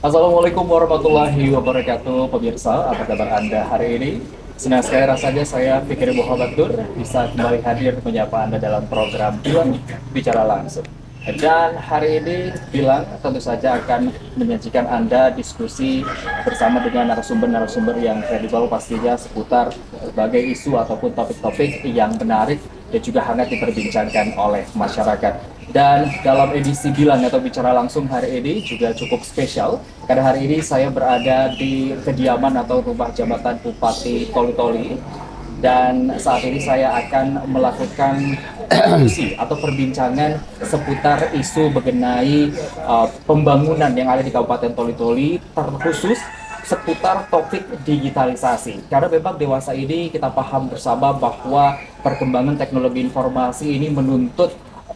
Assalamualaikum warahmatullahi wabarakatuh, pemirsa. Apa kabar Anda hari ini? Senang sekali rasanya saya Fikri Muhammad Nur bisa kembali hadir menyapa Anda dalam program Bilang Bicara Langsung. Dan hari ini Bilang tentu saja akan menyajikan Anda diskusi bersama dengan narasumber-narasumber yang kredibel pastinya seputar berbagai isu ataupun topik-topik yang menarik dan juga hangat diperbincangkan oleh masyarakat. Dan dalam edisi Bilang atau Bicara Langsung hari ini juga cukup spesial karena hari ini saya berada di kediaman atau rumah jabatan Bupati Toli-Toli dan saat ini saya akan melakukan diskusi atau perbincangan seputar isu mengenai pembangunan yang ada di Kabupaten Toli-Toli terkhusus seputar topik digitalisasi. Karena memang dewasa ini kita paham bersama bahwa perkembangan teknologi informasi ini menuntut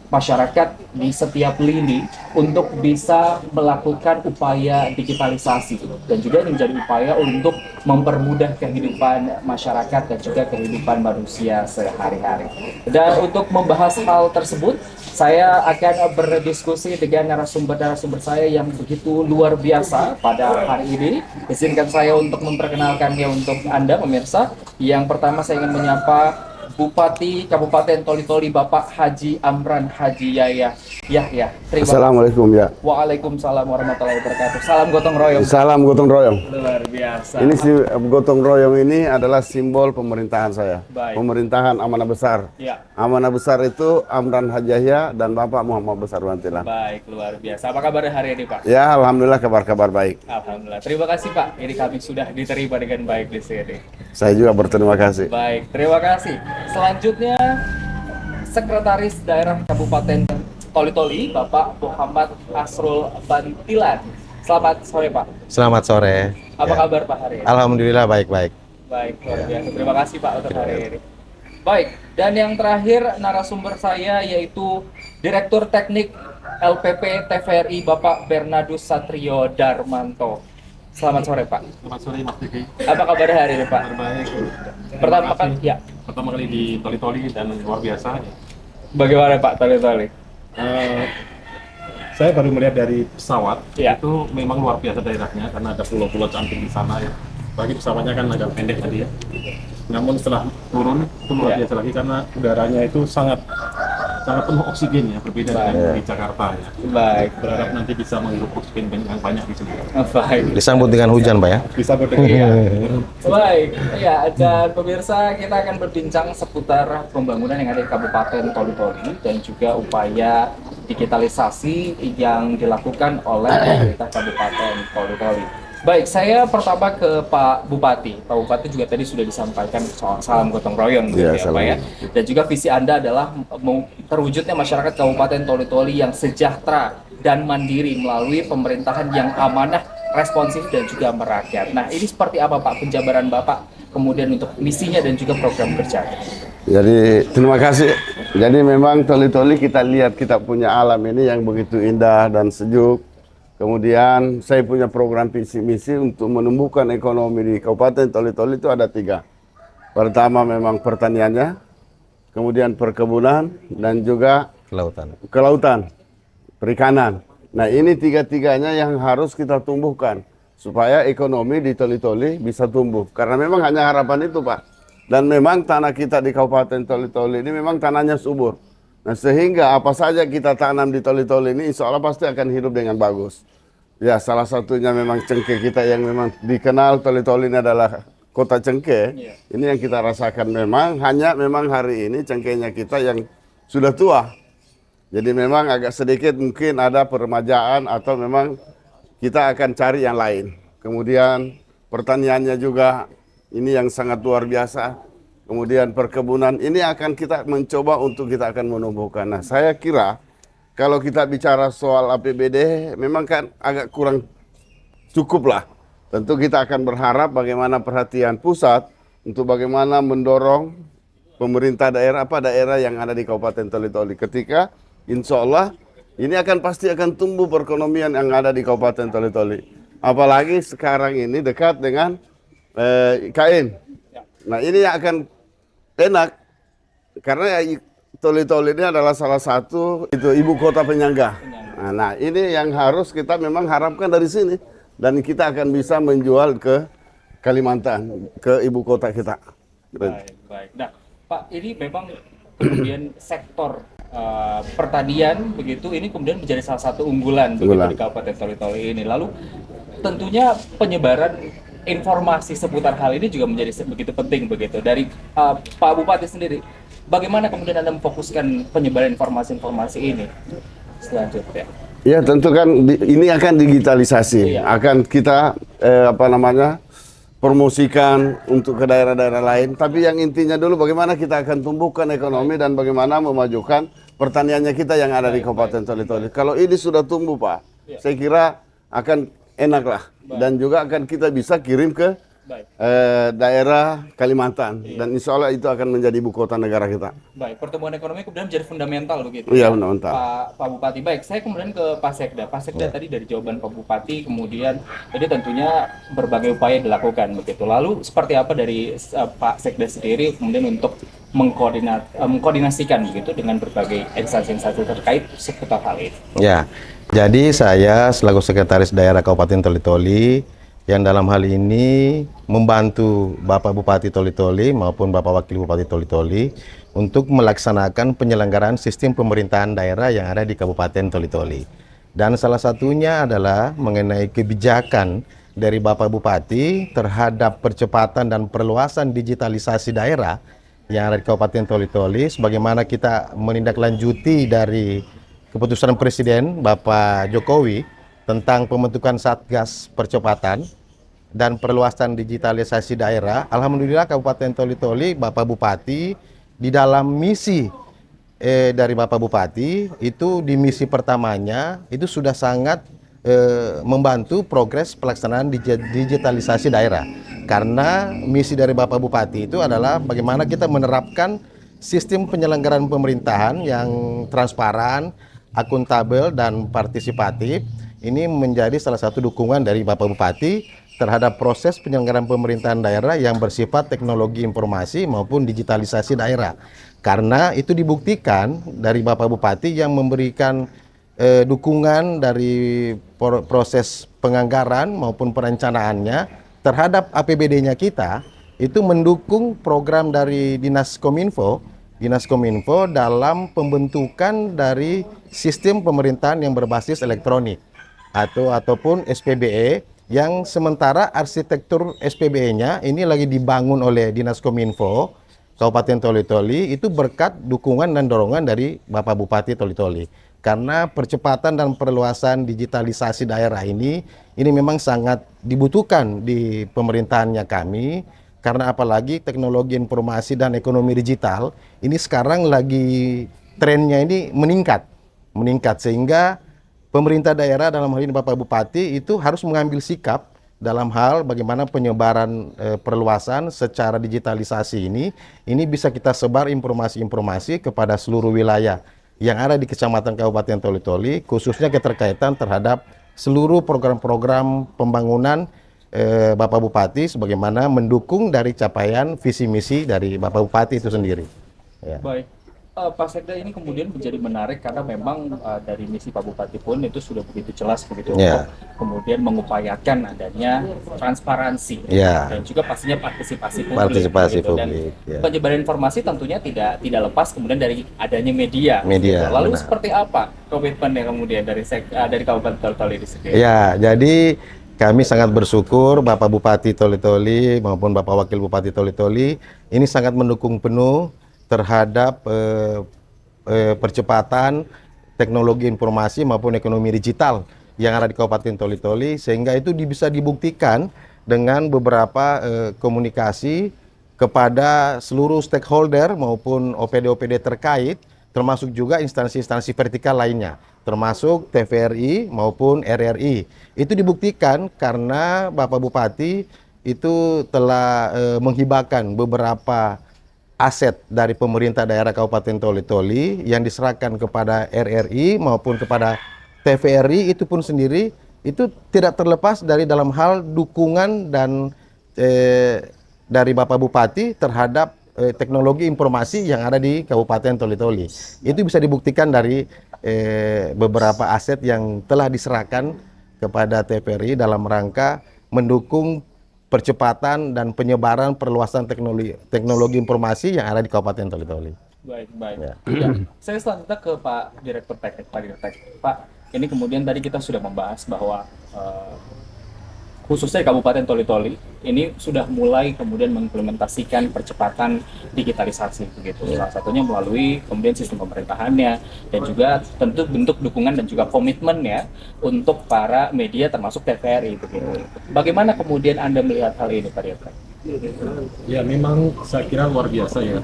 masyarakat di setiap lini untuk bisa melakukan upaya digitalisasi dan juga ini menjadi upaya untuk mempermudah kehidupan masyarakat dan juga kehidupan manusia sehari-hari. Dan untuk membahas hal tersebut, saya akan berdiskusi dengan narasumber-narasumber saya yang begitu luar biasa pada hari ini. Izinkan saya untuk memperkenalkannya untuk Anda pemirsa. Yang pertama saya ingin menyapa Bupati Kabupaten Toli-Toli Bapak Haji Amran Haji Yahya. Terima kasih. Assalamualaikum ya. Waalaikumsalam warahmatullahi wabarakatuh. Salam gotong royong. Salam gotong royong. Luar biasa. Ini si gotong royong ini adalah simbol pemerintahan saya. Baik. Pemerintahan amanah besar. Ya. Amanah besar itu Amran Haji Yahya dan Bapak Muhammad Besar Wantilan. Baik, luar biasa. Apa kabar hari ini, Pak? Ya, alhamdulillah kabar-kabar baik. Alhamdulillah. Terima kasih, Pak. Ini kami sudah diterima dengan baik di sini. Saya juga berterima kasih. Baik, terima kasih. Selanjutnya Sekretaris Daerah Kabupaten Toli-Toli, Bapak Muhammad Asrul Bantilan. Selamat sore, Pak. Selamat sore. Apa Ya. kabar Pak hari ini? Alhamdulillah baik-baik. Baik, luar biasa. Terima kasih Pak untuk hari ini. Baik, dan yang terakhir narasumber saya yaitu Direktur Teknik LPP TVRI Bapak Bernardus Satrio Darmanto. Selamat sore Pak. Selamat sore Mas Diki. Apa kabar hari ini Pak? Kabar baik. Pertama Terima kasih. kali, ya. Pertama kali di Toli-Toli dan luar biasa. Bagaimana Pak Toli-Toli? Eh, saya baru melihat dari pesawat, Ya. itu memang luar biasa daerahnya karena ada pulau-pulau cantik di sana ya. Bagi pesawatnya kan agak pendek tadi ya. Namun setelah turun itu luar Ya. biasa lagi karena udaranya itu sangat penuh oksigen ya, berbeda dengan di Jakarta ya. Baik. Berharap nanti bisa menghirup oksigen yang banyak di sini. Baik. Disambut dengan hujan, Pak ya. Bisa berdengar. Iya. Baik, ya, dan pemirsa kita akan berbincang seputar pembangunan yang ada di Kabupaten Toli-Toli dan juga upaya digitalisasi yang dilakukan oleh pemerintah Kabupaten Toli-Toli. Baik, saya pertama ke Pak Bupati. Pak Bupati juga tadi sudah disampaikan soal salam gotong royong, gitu ya, Iya, Pak salam. ya. Dan juga visi Anda adalah terwujudnya masyarakat Kabupaten Toli-Toli yang sejahtera dan mandiri melalui pemerintahan yang amanah, responsif dan juga merakyat. Nah, ini seperti apa Pak penjabaran Bapak kemudian untuk misinya dan juga program kerja? Jadi terima kasih. Jadi memang Toli-Toli kita lihat kita punya alam ini yang begitu indah dan sejuk. Kemudian saya punya program visi misi untuk menumbuhkan ekonomi di Kabupaten Toli-Toli itu ada 3. Pertama memang pertaniannya, kemudian perkebunan dan juga Kelautan. kelautan, perikanan. Nah ini 3-tiganya yang harus kita tumbuhkan supaya ekonomi di Toli-Toli bisa tumbuh. Karena memang hanya harapan itu Pak. Dan memang tanah kita di Kabupaten Toli-Toli ini memang tanahnya subur. Nah sehingga apa saja kita tanam di Toli-Toli ini insya Allah pasti akan hidup dengan bagus. Ya salah satunya memang cengkeh kita yang memang dikenal Toli-Toli ini adalah kota cengkeh. Iya. Ini yang kita rasakan memang hari ini cengkehnya kita yang sudah tua. Jadi memang agak sedikit mungkin ada peremajaan atau memang kita akan cari yang lain. Kemudian pertaniannya juga ini yang sangat luar biasa. Kemudian perkebunan ini akan kita mencoba untuk kita akan menumbuhkan. Nah saya kira kalau kita bicara soal APBD memang kan agak kurang cukup lah. Tentu kita akan berharap bagaimana perhatian pusat untuk bagaimana mendorong pemerintah daerah daerah yang ada di Kabupaten Toli-Toli ketika insya Allah ini akan pasti akan tumbuh perekonomian yang ada di Kabupaten Toli-Toli. Apalagi sekarang ini dekat dengan IKN. Nah ini yang akan enak karena Toli-Toli ini adalah salah satu itu ibu kota penyangga. Nah ini yang harus kita memang harapkan dari sini. dan kita akan bisa menjual ke Kalimantan, ke ibu kota kita. Baik, baik. Nah, Pak, ini memang kemudian sektor pertanian begitu ini kemudian menjadi salah satu unggulan begitu di Kabupaten Toli-Toli ini. Lalu tentunya penyebaran informasi seputar hal ini juga menjadi begitu penting begitu. Dari Pak Bupati sendiri, bagaimana kemudian Anda memfokuskan penyebaran informasi-informasi ini selanjutnya? Ya tentu kan ini akan digitalisasi, akan kita promosikan untuk ke daerah-daerah lain. Tapi yang intinya dulu bagaimana kita akan tumbuhkan ekonomi dan bagaimana memajukan pertaniannya kita yang ada di Kabupaten Toli-Toli. Kalau ini sudah tumbuh Pak, saya kira akan enak lah. Dan juga akan kita bisa kirim ke daerah Kalimantan. Dan insya Allah itu akan menjadi ibu kota negara kita. Baik, pertumbuhan ekonomi kemudian menjadi fundamental begitu. Iya, fundamental. Pak Bupati, baik. Saya kemudian ke Pak Sekda. Pak Sekda tadi dari jawaban Pak Bupati, kemudian jadi tentunya berbagai upaya dilakukan begitu. Lalu seperti apa dari Pak Sekda sendiri kemudian untuk mengkoordinasikan begitu dengan berbagai instansi-instansi terkait seputar hal ini? Ya, jadi saya selaku Sekretaris Daerah Kabupaten Toli-Toli yang dalam hal ini membantu Bapak Bupati Toli-Toli maupun Bapak Wakil Bupati Toli-Toli untuk melaksanakan penyelenggaraan sistem pemerintahan daerah yang ada di Kabupaten Toli-Toli. Dan salah satunya adalah mengenai kebijakan dari Bapak Bupati terhadap percepatan dan perluasan digitalisasi daerah yang ada di Kabupaten Toli-Toli, sebagaimana kita menindaklanjuti dari keputusan Presiden Bapak Jokowi tentang pembentukan Satgas Percepatan dan perluasan digitalisasi daerah. Alhamdulillah Kabupaten Toli-Toli, Bapak Bupati di dalam misi dari Bapak Bupati itu di misi pertamanya itu sudah sangat membantu progres pelaksanaan digitalisasi daerah. Karena misi dari Bapak Bupati itu adalah bagaimana kita menerapkan sistem penyelenggaraan pemerintahan yang transparan, akuntabel dan partisipatif. Ini menjadi salah satu dukungan dari Bapak Bupati terhadap proses penyelenggaraan pemerintahan daerah yang bersifat teknologi informasi maupun digitalisasi daerah. Karena itu dibuktikan dari Bapak Bupati yang memberikan dukungan dari proses penganggaran maupun perencanaannya terhadap APBD-nya kita, itu mendukung program dari Dinas Kominfo dalam pembentukan dari sistem pemerintahan yang berbasis elektronik ataupun SPBE, yang sementara arsitektur SPBE-nya ini lagi dibangun oleh Dinas Kominfo Kabupaten Toli-Toli itu berkat dukungan dan dorongan dari Bapak Bupati Toli-Toli. Karena percepatan dan perluasan digitalisasi daerah ini memang sangat dibutuhkan di pemerintahannya kami, karena apalagi teknologi informasi dan ekonomi digital ini sekarang lagi trennya ini meningkat sehingga pemerintah daerah dalam hal ini Bapak Bupati itu harus mengambil sikap dalam hal bagaimana penyebaran perluasan secara digitalisasi ini bisa kita sebar informasi-informasi kepada seluruh wilayah yang ada di Kecamatan Kabupaten Toli-Toli, khususnya keterkaitan terhadap seluruh program-program pembangunan Bapak Bupati sebagaimana mendukung dari capaian visi misi dari Bapak Bupati itu sendiri. Ya. Baik. Pak Sekda, ini kemudian menjadi menarik karena memang dari misi Pak Bupati pun itu sudah begitu jelas begitu untuk kemudian mengupayakan adanya transparansi dan juga pastinya partisipasi publik. Dan penyebaran informasi tentunya tidak lepas kemudian dari adanya media. Lalu seperti apa komitmen yang kemudian dari Kabupaten Toli-Toli ini sendiri? Ya, jadi kami sangat bersyukur Bapak Bupati Toli-Toli maupun Bapak Wakil Bupati Toli-Toli ini sangat mendukung penuh terhadap percepatan teknologi informasi maupun ekonomi digital yang ada di Kabupaten Toli-Toli, sehingga itu bisa dibuktikan dengan beberapa komunikasi kepada seluruh stakeholder maupun OPD-OPD terkait, termasuk juga instansi-instansi vertikal lainnya, termasuk TVRI maupun RRI. Itu dibuktikan karena Bapak Bupati itu telah menghibahkan beberapa aset dari pemerintah daerah Kabupaten Toli-Toli yang diserahkan kepada RRI maupun kepada TVRI itu pun sendiri itu tidak terlepas dari dalam hal dukungan dan dari Bapak Bupati terhadap teknologi informasi yang ada di Kabupaten Toli-Toli. Itu bisa dibuktikan dari beberapa aset yang telah diserahkan kepada TVRI dalam rangka mendukung percepatan dan penyebaran perluasan teknologi informasi yang ada di Kabupaten Toli-Toli. Baik, baik. Ya. Ya, saya selanjutnya ke Pak Direktur Teknik, Pak Direktur Teknik. Pak, ini kemudian tadi kita sudah membahas bahwa khususnya Kabupaten Toli-Toli ini sudah mulai kemudian mengimplementasikan percepatan digitalisasi begitu. Salah satunya melalui kemudian sistem pemerintahannya dan juga tentu bentuk dukungan dan juga komitmennya untuk para media termasuk TVRI begitu. Bagaimana kemudian Anda melihat hal ini, Pak Direktur? Ya memang saya kira luar biasa ya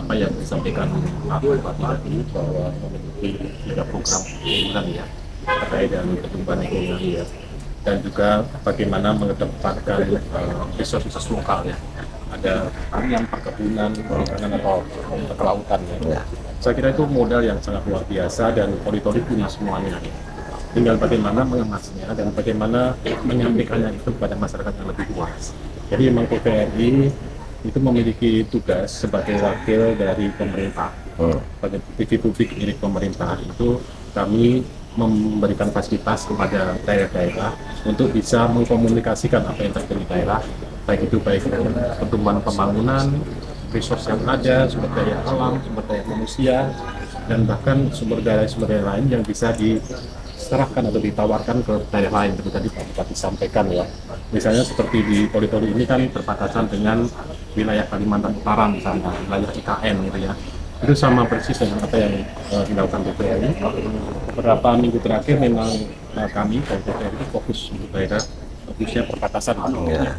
apa yang disampaikan Pak Bupati tadi bahwa memiliki 3 program unggulan ya terkait dengan pertumbuhan ekonomi ya, dan juga bagaimana mengedepankan resources lokal ya, ada pertanian, perkebunan, perikanan atau kelautan ya. Saya kira itu modal yang sangat luar biasa dan Toli-Toli punya semuanya. Tinggal bagaimana mengemasnya dan bagaimana menyampaikannya itu kepada masyarakat yang lebih luas. Jadi memang TVRI itu memiliki tugas sebagai wakil dari pemerintah. Sebagai TV publik milik pemerintah itu kami memberikan fasilitas kepada daerah-daerah untuk bisa mengkomunikasikan apa yang terjadi di daerah, baik pertumbuhan pembangunan, resource yang ada, sumber daya alam, sumber daya manusia, dan bahkan sumber daya lain yang bisa diserahkan atau ditawarkan ke daerah lain. Seperti tadi Pak Bupati sampaikan ya, misalnya seperti di Toli-Toli ini kan berbatasan dengan wilayah Kalimantan Utara misalnya, wilayah IKN gitu ya. Itu sama persis dengan apa yang dilakukan TVRI. Beberapa minggu terakhir memang kami dari TVRI itu fokus untuk daerah khususnya perbatasan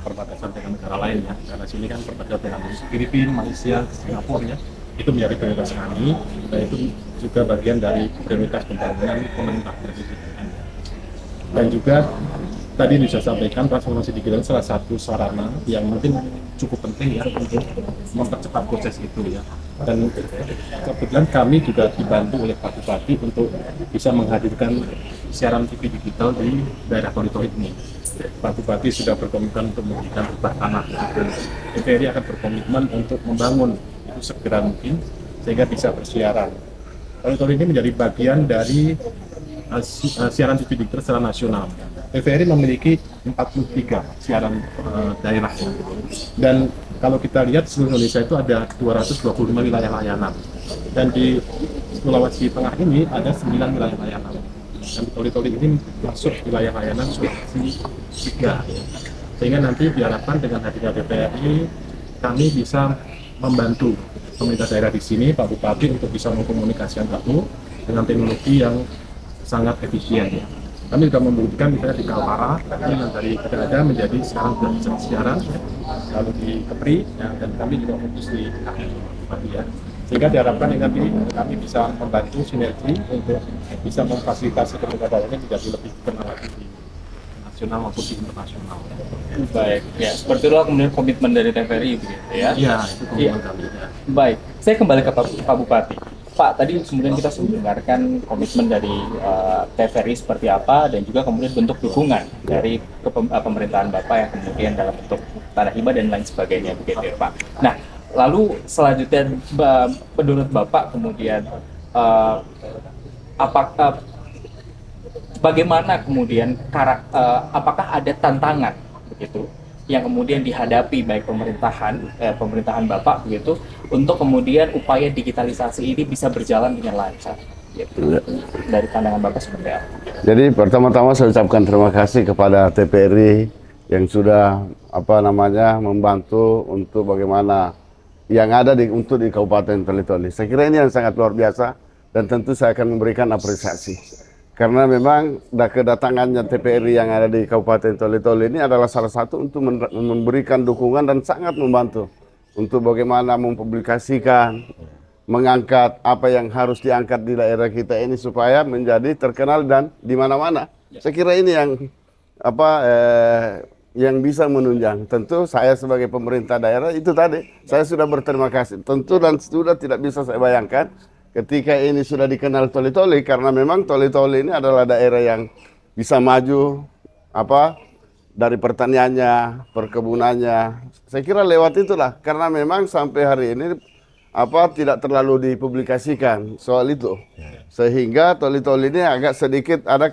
perbatasan dengan negara lain ya, karena sini kan perbatasan dengan Filipina, Malaysia, Singapura ya, itu menjadi prioritas kami dan itu juga bagian dari prioritas pembangunan pemerintah dari BUMN. Dan juga tadi bisa sampaikan transformasi digital salah satu sarana yang mungkin cukup penting ya untuk mempercepat proses itu ya. Dan kebetulan kami juga dibantu oleh Pak Bupati untuk bisa menghadirkan siaran TV digital di daerah Toli-Toli ini. Pak Bupati sudah berkomitmen untuk memberikan rubah tanah dan TVRI akan berkomitmen untuk membangun itu segera mungkin sehingga bisa bersiaran. Toli-Toli ini menjadi bagian dari siaran TV digital secara nasional. TVRI memiliki 43 siaran daerah dan kalau kita lihat seluruh Indonesia itu ada 225 wilayah layanan dan di Sulawesi Tengah ini ada 9 wilayah layanan dan Toli-Toli ini masuk wilayah layanan Sulawesi 3 sehingga nanti diharapkan dengan hadirnya TVRI kami bisa membantu pemerintah daerah di sini, Pak Bupati untuk bisa mengkomunikasikan itu dengan teknologi yang sangat efisien ya. Kami juga membuktikan misalnya di Kalpara yang dari ada menjadi sekarang sudah bisa siaran ya. Lalu di Kepri ya, dan kami juga fokus di ya. Sehingga diharapkan dengan ini kami bisa membantu sinergi untuk bisa memfasilitasi pemerintah daerah ini menjadi lebih dikenal lagi di nasional maupun di internasional. Baik, ya seperti itu kemudian komitmen dari TVRI begitu ya. Iya, itu komitmen kami ya. Baik, saya kembali ke Pak Bupati. Pak, tadi kemudian kita sudah mendengarkan komitmen dari TVRI seperti apa dan juga kemudian bentuk dukungan dari pemerintahan Bapak yang kemudian dalam bentuk tanah hibah dan lain sebagainya begitu ya Pak. Nah, lalu selanjutnya menurut Bapak kemudian apakah bagaimana kemudian apakah ada tantangan begitu yang kemudian dihadapi baik pemerintahan Bapak begitu untuk kemudian upaya digitalisasi ini bisa berjalan dengan lancar gitu. Dari pandangan Bapak seperti apa? Jadi pertama-tama saya ucapkan terima kasih kepada TVRI yang sudah membantu untuk bagaimana yang ada untuk di Kabupaten Toli-Toli. Saya kira ini yang sangat luar biasa dan tentu saya akan memberikan apresiasi. Karena memang kedatangannya TVRI yang ada di Kabupaten Toli-Toli ini adalah salah satu untuk memberikan dukungan dan sangat membantu untuk bagaimana mempublikasikan, mengangkat apa yang harus diangkat di daerah kita ini supaya menjadi terkenal dan di mana-mana. Saya kira ini yang bisa menunjang. Tentu saya sebagai pemerintah daerah itu tadi saya sudah berterima kasih. Tentu dan sudah tidak bisa saya bayangkan ketika ini sudah dikenal Toli-Toli karena memang Toli-Toli ini adalah daerah yang bisa maju dari pertaniannya, perkebunannya. Saya kira lewat itulah karena memang sampai hari ini tidak terlalu dipublikasikan soal itu. Sehingga toli-toli ini agak sedikit ada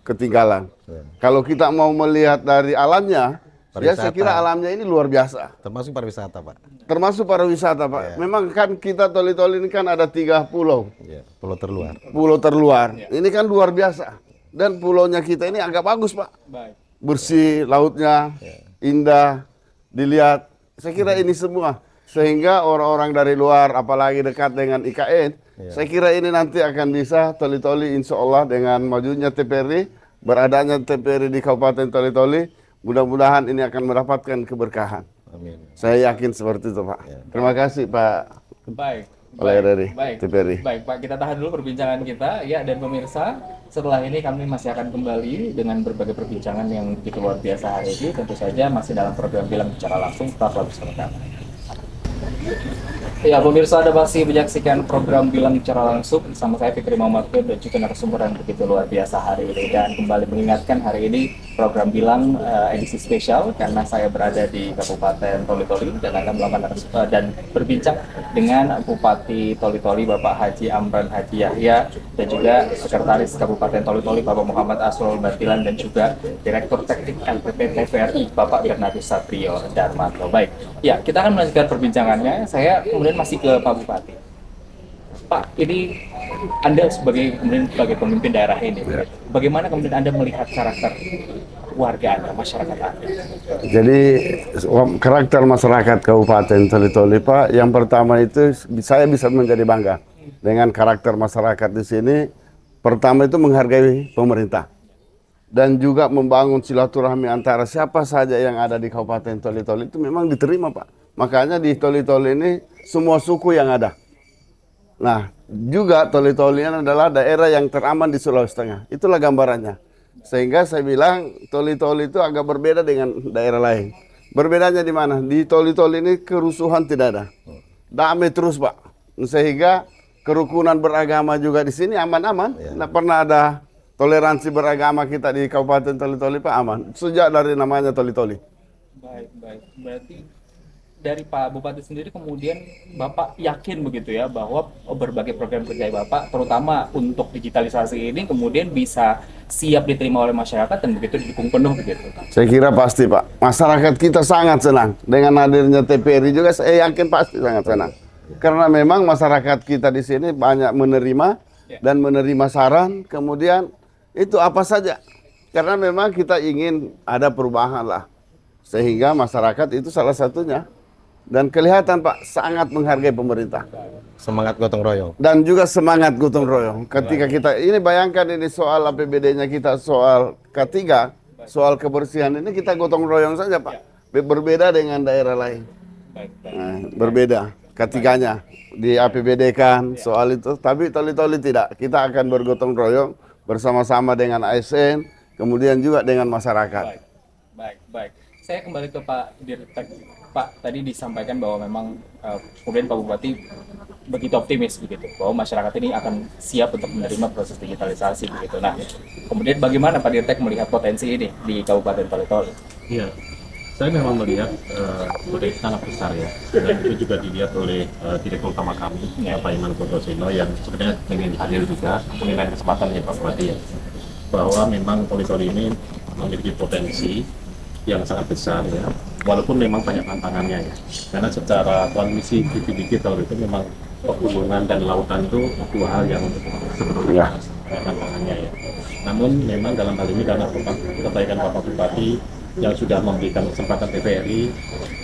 ketinggalan. Kalau kita mau melihat dari alamnya, ya saya Pariwisata. kira alamnya ini luar biasa. Termasuk pariwisata, Pak. Termasuk pariwisata, Pak. Memang kan kita toli-toli ini kan ada 3 pulau. Ya, pulau terluar. Pulau terluar. Ini kan luar biasa. Dan pulaunya kita ini agak bagus, Pak. Baik. Bersih, lautnya indah, dilihat. Saya kira ini semua. Sehingga orang-orang dari luar, apalagi dekat dengan IKN, saya kira ini nanti akan bisa toli-toli insya Allah dengan majunya TPRI, beradanya TPRI di Kabupaten Toli-Toli, mudah-mudahan ini akan mendapatkan keberkahan. Amin. Saya yakin seperti itu, Pak. Terima kasih, Pak. Baik. Oleh dari Baik. TPRI. Baik, Pak, kita tahan dulu perbincangan kita ya, dan pemirsa, setelah ini kami masih akan kembali dengan berbagai perbincangan yang begitu luar biasa hari ini, tentu saja masih dalam program Bilang Bicara Langsung, tetaplah bersama kami. Ya, pemirsa, Anda masih menyaksikan program Bilang Bicara Langsung bersama saya Fikri Muhammad dan juga narasumber yang begitu luar biasa hari ini. Dan kembali mengingatkan hari ini program Bilang edisi spesial karena saya berada di Kabupaten Toli-Toli dan akan melakukan dan berbincang dengan Bupati Toli-Toli Bapak Haji Amran Haji Yahya dan juga Sekretaris Kabupaten Toli-Toli Bapak Muhammad Asrul Batilan dan juga Direktur Teknik LPP TVRI Bapak Bernardus Satrio Darmanto. Baik, ya, kita akan melanjutkan perbincangannya. Saya kemudian masih ke Pak Bupati. Pak, ini Anda sebagai pemimpin daerah ini, bagaimana kemudian Anda melihat karakter warga Anda, masyarakat Anda? Jadi karakter masyarakat Kabupaten Toli-Toli, Pak, yang pertama itu saya bisa menjadi bangga dengan karakter masyarakat di sini. Pertama itu menghargai pemerintah dan juga membangun silaturahmi antara siapa saja yang ada di Kabupaten Toli-Toli itu memang diterima, Pak. Makanya di Toli-Toli ini semua suku yang ada. Nah, juga Toli-Toli adalah daerah yang teraman di Sulawesi Tengah. Itulah gambarannya. Sehingga saya bilang Toli-Toli itu agak berbeda dengan daerah lain. Berbedanya di mana? Di Toli-Toli ini kerusuhan tidak ada. Damai terus, Pak. Sehingga kerukunan beragama juga di sini aman-aman. Tidak pernah ada toleransi beragama kita di Kabupaten Toli-Toli, Pak, aman. Sejak dari namanya Toli-Toli. Baik, baik. Berarti dari Pak Bupati sendiri kemudian Bapak yakin begitu ya bahwa berbagai program kerja Bapak terutama untuk digitalisasi ini kemudian bisa siap diterima oleh masyarakat dan begitu didukung penuh begitu. Saya kira pasti, Pak. Masyarakat kita sangat senang dengan hadirnya TPRI juga. Saya yakin pasti sangat senang. Karena memang masyarakat kita di sini banyak menerima dan menerima saran. Kemudian itu apa saja. Karena memang kita ingin ada perubahan lah. Sehingga masyarakat itu salah satunya. Dan kelihatan, Pak, sangat menghargai pemerintah. Semangat gotong royong. Dan juga semangat gotong royong. Ketika kita, ini bayangkan ini soal APBD-nya kita, soal K3, soal kebersihan ini kita gotong royong saja, Pak. Berbeda dengan daerah lain. Nah, berbeda K3-nya. Di APBD kan soal itu. Tapi Toli-Toli tidak. Kita akan bergotong royong bersama-sama dengan ASN, kemudian juga dengan masyarakat. Baik. Saya kembali ke Pak Dirtek. Pak, tadi disampaikan bahwa memang kemudian Pak Bupati begitu optimis begitu bahwa masyarakat ini akan siap untuk menerima proses digitalisasi begitu. Nah, kemudian bagaimana Pak Dirtek melihat potensi ini di Kabupaten Toli-Toli? Iya, saya memang melihat potensi sangat besar ya, dan itu juga dilihat oleh Direktur Utama kami, Pak Iman Kondoseno, yang sebenarnya ingin hadir juga mengenai kesempatan ya Pak Bupati ya, bahwa memang Toli-Toli ini memiliki potensi yang sangat besar ya, walaupun memang banyak tantangannya ya, karena secara transmisi TV digital itu memang perhubungan dan lautan itu dua hal yang sebetulnya tantangannya ya. Namun memang dalam hal ini karena kebaikan Bapak Bupati yang sudah memberikan kesempatan TVRI,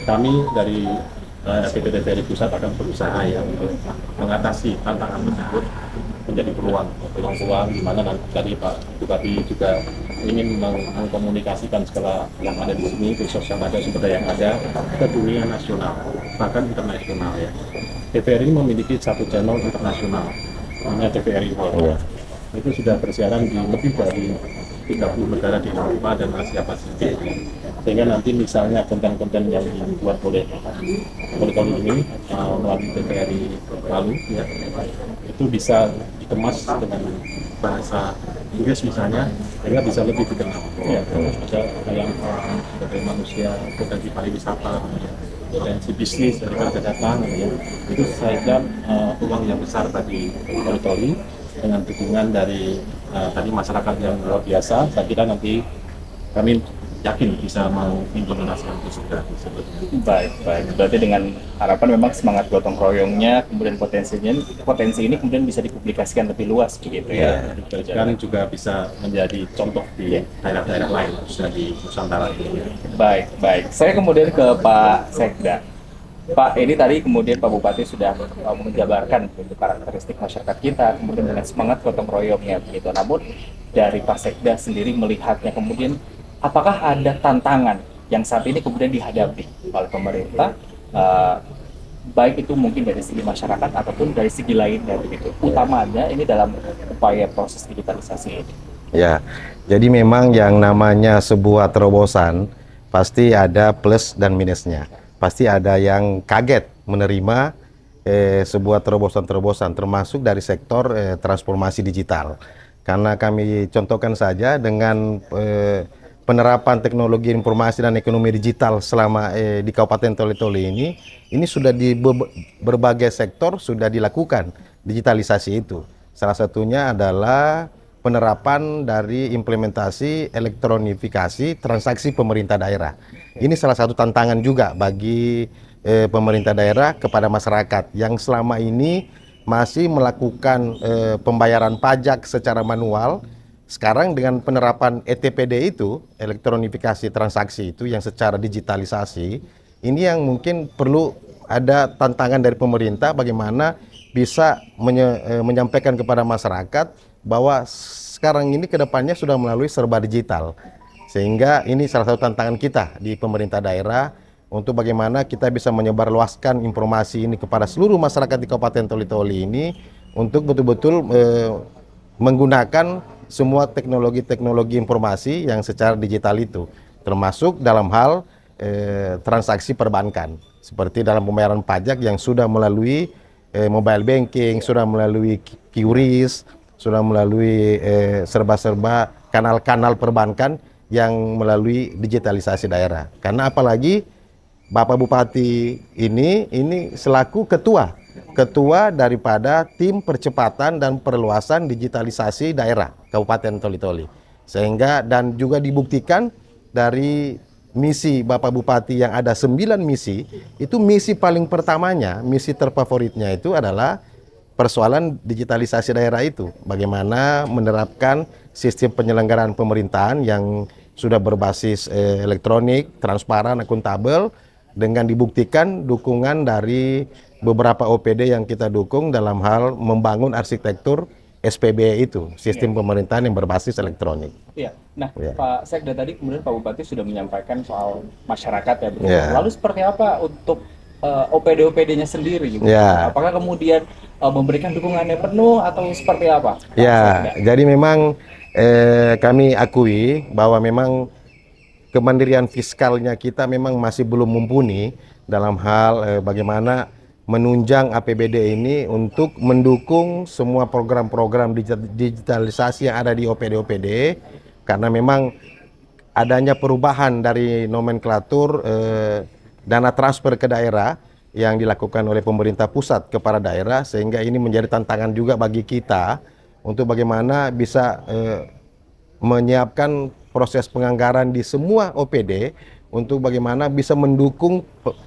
kami dari LPP TVRI Pusat akan berusaha ya untuk mengatasi tantangan tersebut menjadi peluang di mana nanti tadi Pak Bupati juga ingin mengkomunikasikan segala yang ada di sini, resource yang ada, sumber daya yang ada ke dunia nasional, bahkan internasional ya. TVRI memiliki satu channel internasional, namanya TVRI World. Itu sudah bersiaran di lebih dari 30 negara di Eropa dan Asia Pasifik. Sehingga nanti misalnya konten-konten yang dibuat oleh Toli ini melalui TVRI lalu ya, itu bisa dikemas dengan bahasa Inggris misalnya, sehingga bisa lebih dikenal ya, ada dalam sebagai manusia, potensi pariwisata ya, potensi bisnis dari warga datang ya. Itu saya kira peluang yang besar bagi Toli dengan dukungan dari tadi masyarakat yang luar biasa, saya kira nanti kami yakin bisa mengimplementasikan itu segera sebetulnya. Baik, baik. Berarti dengan harapan memang semangat gotong royongnya, kemudian potensi ini kemudian bisa dipublikasikan lebih luas begitu ya. Dan juga bisa menjadi contoh di daerah-daerah lain, khususnya di Nusantara ini. Baik, baik. Saya kemudian ke Pak Sekda. Pak, ini tadi kemudian Pak Bupati sudah menjabarkan begitu karakteristik masyarakat kita, kemudian dengan semangat gotong royongnya begitu. Namun dari Pak Sekda sendiri melihatnya kemudian apakah ada tantangan yang saat ini kemudian dihadapi oleh pemerintah, baik itu mungkin dari segi masyarakat ataupun dari segi lainnya begitu, utamanya ini dalam upaya proses digitalisasi ini? Ya, jadi memang yang namanya sebuah terobosan pasti ada plus dan minusnya. Pasti ada yang kaget menerima sebuah terobosan-terobosan, termasuk dari sektor transformasi digital. Karena kami contohkan saja dengan penerapan teknologi informasi dan ekonomi digital selama di Kabupaten Toli-Toli ini sudah di berbagai sektor sudah dilakukan digitalisasi itu. Salah satunya adalah penerapan dari implementasi elektronifikasi transaksi pemerintah daerah. Ini salah satu tantangan juga bagi pemerintah daerah kepada masyarakat yang selama ini masih melakukan pembayaran pajak secara manual. Sekarang dengan penerapan ETPD itu, elektronifikasi transaksi itu yang secara digitalisasi, ini yang mungkin perlu ada tantangan dari pemerintah bagaimana bisa menyampaikan kepada masyarakat bahwa sekarang ini kedepannya sudah melalui serba digital. Sehingga ini salah satu tantangan kita di pemerintah daerah untuk bagaimana kita bisa menyebarluaskan informasi ini kepada seluruh masyarakat di Kabupaten Toli-Toli ini untuk betul-betul menggunakan semua teknologi-teknologi informasi yang secara digital itu, termasuk dalam hal transaksi perbankan, seperti dalam pembayaran pajak yang sudah melalui mobile banking, sudah melalui QRIS, sudah melalui serba-serba kanal-kanal perbankan yang melalui digitalisasi daerah. Karena apalagi Bapak Bupati ini selaku ketua daripada tim percepatan dan perluasan digitalisasi daerah Kabupaten Toli-Toli. Sehingga dan juga dibuktikan dari misi Bapak Bupati yang ada 9 misi, itu misi paling pertamanya, misi terfavoritnya itu adalah persoalan digitalisasi daerah itu. Bagaimana menerapkan sistem penyelenggaraan pemerintahan yang sudah berbasis elektronik, transparan, akuntabel, dengan dibuktikan dukungan dari beberapa OPD yang kita dukung dalam hal membangun arsitektur SPB itu, sistem pemerintahan yang berbasis elektronik. Iya. Nah, Ya. Pak Sekda tadi kemudian Pak Bupati sudah menyampaikan soal masyarakat ya. Betul. Ya. Lalu seperti apa untuk OPD-OPD-nya sendiri gitu? Ya. Apakah kemudian memberikan dukungannya penuh atau seperti apa? Pak Ya, Sekda? jadi memang kami akui bahwa memang kemandirian fiskalnya kita memang masih belum mumpuni dalam hal bagaimana menunjang APBD ini untuk mendukung semua program-program digitalisasi yang ada di OPD-OPD, karena memang adanya perubahan dari nomenklatur dana transfer ke daerah yang dilakukan oleh pemerintah pusat kepada daerah, sehingga ini menjadi tantangan juga bagi kita untuk bagaimana bisa menyiapkan proses penganggaran di semua OPD untuk bagaimana bisa mendukung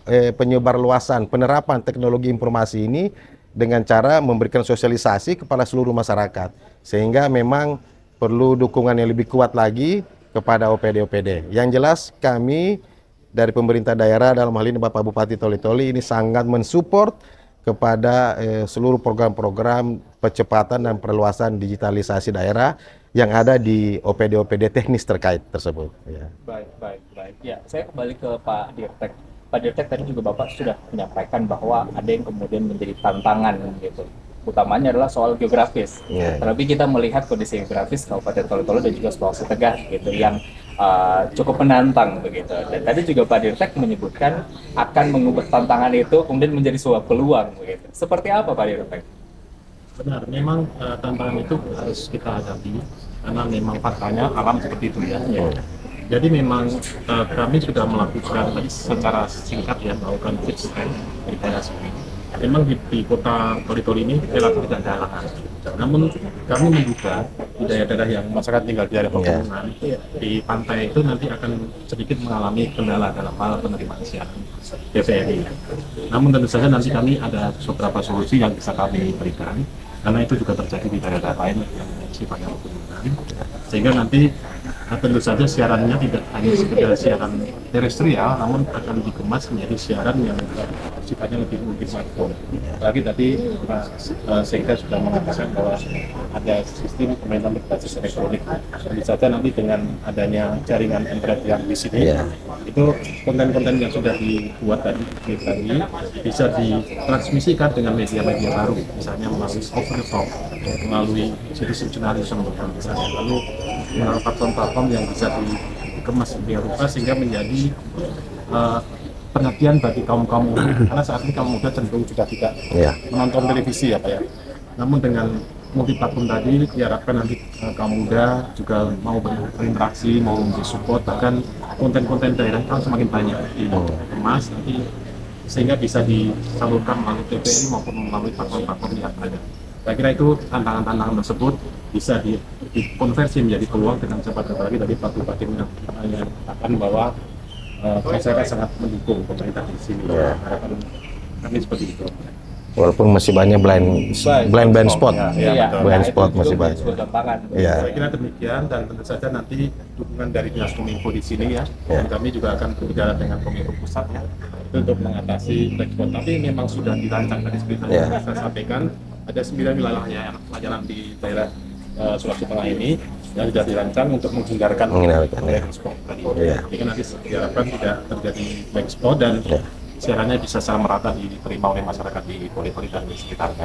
penyebarluasan penerapan teknologi informasi ini dengan cara memberikan sosialisasi kepada seluruh masyarakat, sehingga memang perlu dukungan yang lebih kuat lagi kepada OPD-OPD. Yang jelas kami dari pemerintah daerah, dalam hal ini Bapak Bupati Toli-Toli, ini sangat mensupport kepada seluruh program-program percepatan dan perluasan digitalisasi daerah yang ada di OPD-OPD teknis terkait tersebut. Ya. Baik, baik, baik. Ya, saya kembali ke Pak Dirtek. Pak Dirtek tadi juga Bapak sudah menyampaikan bahwa ada yang kemudian menjadi tantangan gitu. Utamanya adalah soal geografis. Yeah. Terlebih kita melihat kondisi geografis Kabupaten Toli-Toli dan juga Sulawesi Tengah gitu yang cukup menantang begitu. Dan tadi juga Pak Dirtek menyebutkan akan mengubah tantangan itu kemudian menjadi sebuah peluang begitu. Seperti apa Pak Dirtek? Benar, memang tantangan itu harus kita hadapi karena memang faktanya alam seperti itu ya. Jadi memang kami sudah melakukan tadi secara singkat ya, melakukan fix di daerah sini. memang di kota Toli-Toli ini relatif tidak ada halangan. Namun kami menduga di daerah-daerah yang masyarakat tinggal di daerah pegunungan di pantai itu nanti akan sedikit mengalami kendala dalam hal penerimaan siaran TVRI. Namun tentu saja nanti kami ada beberapa solusi yang bisa kami berikan, karena itu juga terjadi di daerah lain yang sifatnya pegunungan, sehingga nanti tentu saja siarannya tidak hanya sekedar siaran terestrial, namun akan dikemas menjadi siaran yang sifatnya lebih multimarkom. Lagi tadi Pak Sekda sudah mengatakan bahwa ada sistem pemerintahan berbasis elektronik. Tentu saja nanti dengan adanya jaringan internet yang di sini, itu konten-konten yang sudah dibuat tadi bisa ditransmisikan dengan media-media baru, misalnya melalui over the top, melalui citizen journalism misalnya, lalu melalui platform-platform yang bisa dikemas sedemikian rupa sehingga menjadi perhatian bagi kaum muda, karena saat ini kaum muda cenderung sudah tidak menonton televisi ya Pak ya. Namun dengan multiplatform tadi diharapkan nanti kaum muda juga mau berinteraksi, mau disupport, bahkan konten-konten daerah kan semakin banyak dikemas nanti sehingga bisa disalurkan melalui TVRI maupun melalui platform-platform yang ada. Saya kira itu tantangan-tantangan tersebut bisa dikonversi menjadi peluang dengan cepat. Apalagi tadi Pak Bupati mengatakan bahwa masyarakat sangat mendukung pemerintah di sini. Harapan kami seperti itu. Walaupun masih banyak blind spot, blind spot masih banyak. Saya kira demikian, dan tentu saja nanti dukungan dari Dinas Kominfo di sini ya. Dan kami juga akan berbicara dengan Kominfo pusat ya, itu untuk mengatasi black spot. Tapi memang sudah dirancang tadi seperti yang saya sampaikan, ada 9 wilayah pelayanan di daerah Sulawesi Tengah ini yang sudah dirancang untuk menghindarkan black spot tadi. Jadi nanti diharapkan tidak terjadi black spot dan siarannya bisa secara merata diterima oleh masyarakat di Toli-Toli dan di sekitarnya.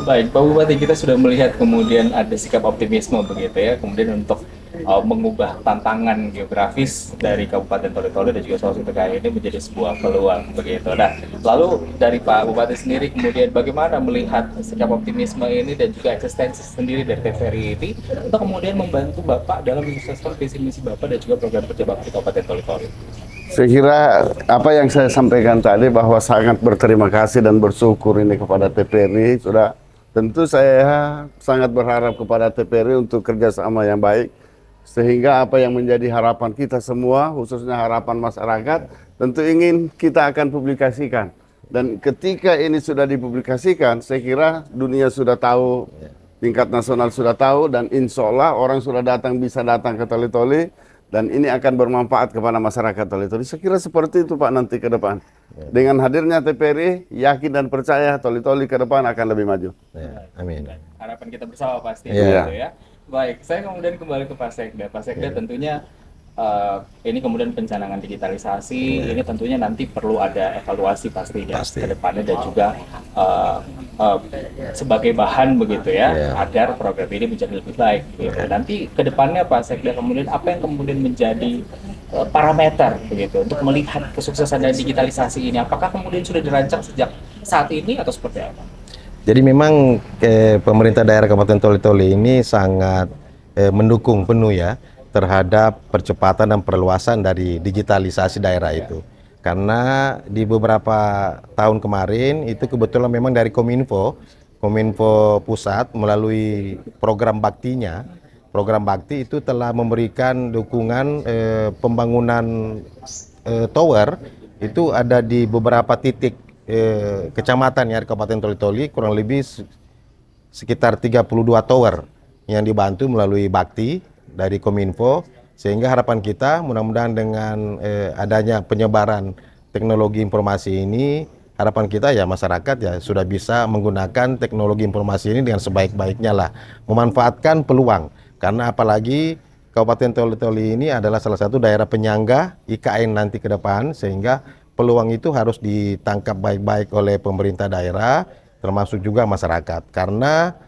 Baik, Pak Bupati, kita sudah melihat kemudian ada sikap optimisme begitu ya, kemudian untuk mengubah tantangan geografis dari Kabupaten Toli-Toli dan juga Sulawesi Tengah ini menjadi sebuah peluang begitu. Nah, lalu dari Pak Bupati sendiri kemudian bagaimana melihat sikap optimisme ini dan juga eksistensi sendiri dari TVRI ini untuk kemudian membantu Bapak dalam mensukseskan visi misi Bapak dan juga program kerja Bapak di Kabupaten Toli-Toli? Saya kira apa yang saya sampaikan tadi bahwa sangat berterima kasih dan bersyukur ini kepada TVRI. Sudah tentu saya sangat berharap kepada TVRI untuk kerjasama yang baik, sehingga apa yang menjadi harapan kita semua, khususnya harapan masyarakat, tentu ingin kita akan publikasikan. Dan ketika ini sudah dipublikasikan, saya kira dunia sudah tahu, tingkat nasional sudah tahu, dan insya Allah orang sudah bisa datang ke Toli-Toli, dan ini akan bermanfaat kepada masyarakat Toli-Toli. Saya kira seperti itu Pak nanti ke depan. Dengan hadirnya TVRI, yakin dan percaya Toli-Toli ke depan akan lebih maju. Amin. Harapan kita bersama pasti gitu ya. Baik, saya kemudian kembali ke Pak Sekda. Pak Sekda tentunya ini kemudian pencanangan digitalisasi, ini tentunya nanti perlu ada evaluasi pastinya ke depannya dan juga sebagai bahan begitu ya, agar program ini menjadi lebih baik gitu. Nanti ke depannya Pak Sekda kemudian apa yang kemudian menjadi parameter begitu untuk melihat kesuksesan dari digitalisasi ini? Apakah kemudian sudah dirancang sejak saat ini atau seperti apa? Jadi memang pemerintah daerah Kabupaten Toli-Toli ini sangat mendukung penuh ya terhadap percepatan dan perluasan dari digitalisasi daerah itu. Karena di beberapa tahun kemarin itu kebetulan memang dari Kominfo pusat melalui program baktinya, program bakti itu telah memberikan dukungan pembangunan tower itu ada di beberapa titik kecamatan ya di Kabupaten Toli-Toli, kurang lebih sekitar 32 tower yang dibantu melalui bakti dari Kominfo, sehingga harapan kita mudah-mudahan dengan adanya penyebaran teknologi informasi ini, harapan kita ya masyarakat ya sudah bisa menggunakan teknologi informasi ini dengan sebaik-baiknya lah, memanfaatkan peluang, karena apalagi Kabupaten Toli-Toli ini adalah salah satu daerah penyangga IKN nanti ke depan, sehingga peluang itu harus ditangkap baik-baik oleh pemerintah daerah, termasuk juga masyarakat, karena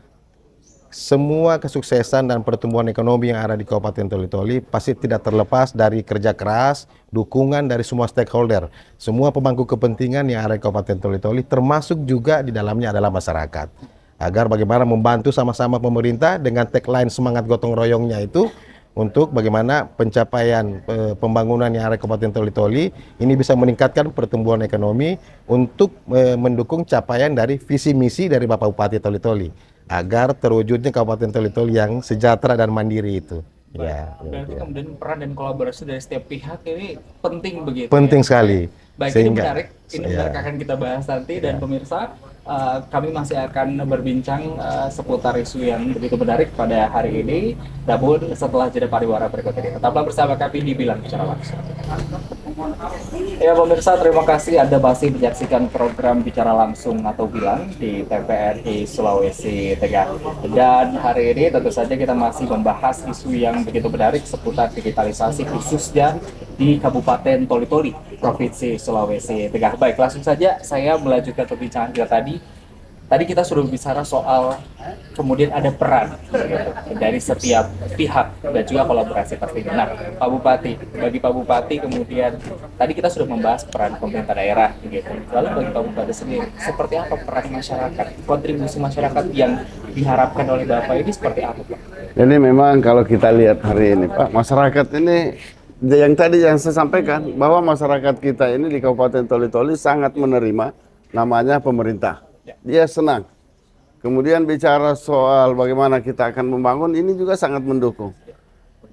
semua kesuksesan dan pertumbuhan ekonomi yang ada di Kabupaten Toli-Toli pasti tidak terlepas dari kerja keras, dukungan dari semua stakeholder, semua pemangku kepentingan yang ada di Kabupaten Toli-Toli, termasuk juga di dalamnya adalah masyarakat. Agar bagaimana membantu sama-sama pemerintah dengan tagline semangat gotong royongnya itu, untuk bagaimana pencapaian pembangunan yang ada di Kabupaten Toli-Toli ini bisa meningkatkan pertumbuhan ekonomi untuk mendukung capaian dari visi misi dari Bapak Bupati Toli-Toli agar terwujudnya Kabupaten Toli-Toli yang sejahtera dan mandiri itu. Ya, Berarti kemudian peran dan kolaborasi dari setiap pihak ini penting begitu. penting ya? sekali. Baik, Sehingga- ini menarik akan kita bahas nanti dan pemirsa kami masih akan berbincang seputar isu yang begitu menarik pada hari ini. Namun setelah jeda pariwara berikut ini, tetaplah bersama kami di Bilang Bicara Langsung. Ya pemirsa, terima kasih Anda masih menyaksikan program Bicara Langsung atau Bilang di TVRI Sulawesi Tengah. Dan hari ini tentu saja kita masih membahas isu yang begitu menarik seputar digitalisasi khususnya di Kabupaten Toli-Toli, Provinsi Sulawesi Tengah. Baik, langsung saja saya melanjutkan perbincangan kita tadi. Tadi kita sudah bicara soal kemudian ada peran gitu, dari setiap pihak dan juga kolaborasi pastinya. Nah, Pak Bupati, bagi Pak Bupati kemudian tadi kita sudah membahas peran pemerintah daerah gitu. Lalu bagi Pak Bupati sendiri, seperti apa peran masyarakat, kontribusi masyarakat yang diharapkan oleh Bapak ini seperti apa, Pak? Jadi memang kalau kita lihat hari ini Pak, masyarakat ini yang tadi yang saya sampaikan bahwa masyarakat kita ini di Kabupaten Toli-Toli sangat menerima namanya pemerintah. Dia senang. Kemudian bicara soal bagaimana kita akan membangun ini juga sangat mendukung.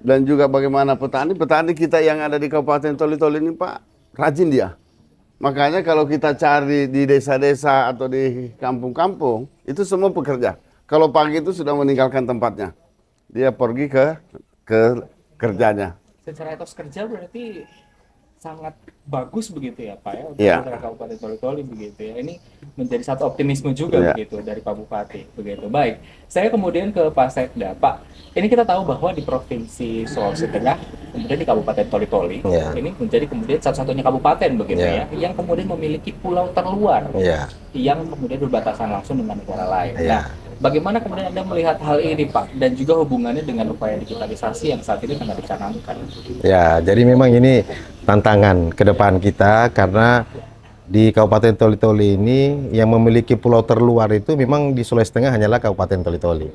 Dan juga bagaimana petani kita yang ada di Kabupaten Toli-Toli ini Pak, rajin dia. Makanya kalau kita cari di desa-desa atau di kampung-kampung, itu semua pekerja. Kalau pagi itu sudah meninggalkan tempatnya. Dia pergi ke kerjanya. Secara etos kerja berarti sangat bagus begitu ya Pak ya untuk Iya. masyarakat Kabupaten Toli-Toli begitu ya. Ini menjadi satu optimisme juga Iya. begitu dari Pak Bupati begitu. Baik, saya kemudian ke Pak Sekda. Pak, ini kita tahu bahwa di Provinsi Sulawesi Tengah, kemudian di Kabupaten Toli-Toli, Iya. ini menjadi kemudian satu-satunya kabupaten begitu Iya. ya, yang kemudian memiliki pulau terluar Ya, yang kemudian berbatasan langsung dengan negara lain. Iya. Nah, bagaimana kemudian Anda melihat hal ini Pak, dan juga hubungannya dengan upaya digitalisasi yang saat ini tengah dicanangkan? ya, jadi memang ini tantangan ke depan kita karena di Kabupaten Toli-Toli ini yang memiliki pulau terluar itu memang di Sulawesi Tengah hanyalah Kabupaten Toli-Toli.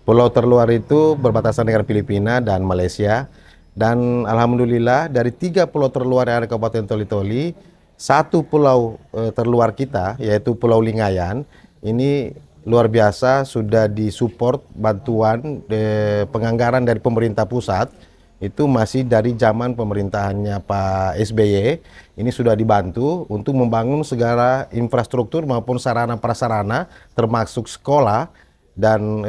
Pulau terluar itu berbatasan dengan Filipina dan Malaysia. Dan alhamdulillah dari 3 pulau terluar yang ada di Kabupaten Toli-Toli, 1 pulau terluar kita yaitu Pulau Lingayan ini luar biasa sudah disupport bantuan penganggaran dari pemerintah pusat. Itu masih dari zaman pemerintahannya Pak SBY, ini sudah dibantu untuk membangun segala infrastruktur maupun sarana prasarana termasuk sekolah dan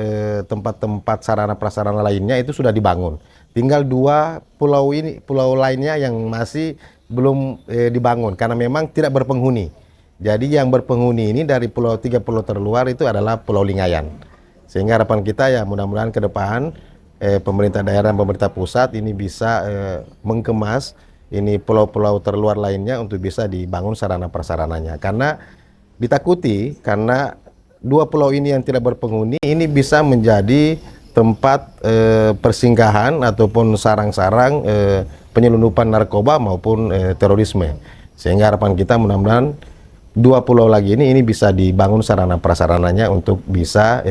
tempat-tempat sarana prasarana lainnya itu sudah dibangun. Tinggal 2 pulau lainnya yang masih belum dibangun karena memang tidak berpenghuni. Jadi yang berpenghuni ini dari 3 pulau terluar itu adalah Pulau Lingayan. Sehingga harapan kita ya mudah-mudahan ke depan pemerintah daerah dan pemerintah pusat ini bisa mengemas ini pulau-pulau terluar lainnya untuk bisa dibangun sarana prasarananya. Karena ditakuti karena 2 pulau ini yang tidak berpenghuni ini bisa menjadi tempat persinggahan ataupun sarang-sarang penyelundupan narkoba maupun terorisme. Sehingga harapan kita mudah-mudahan 2 pulau lagi ini bisa dibangun sarana prasarananya untuk bisa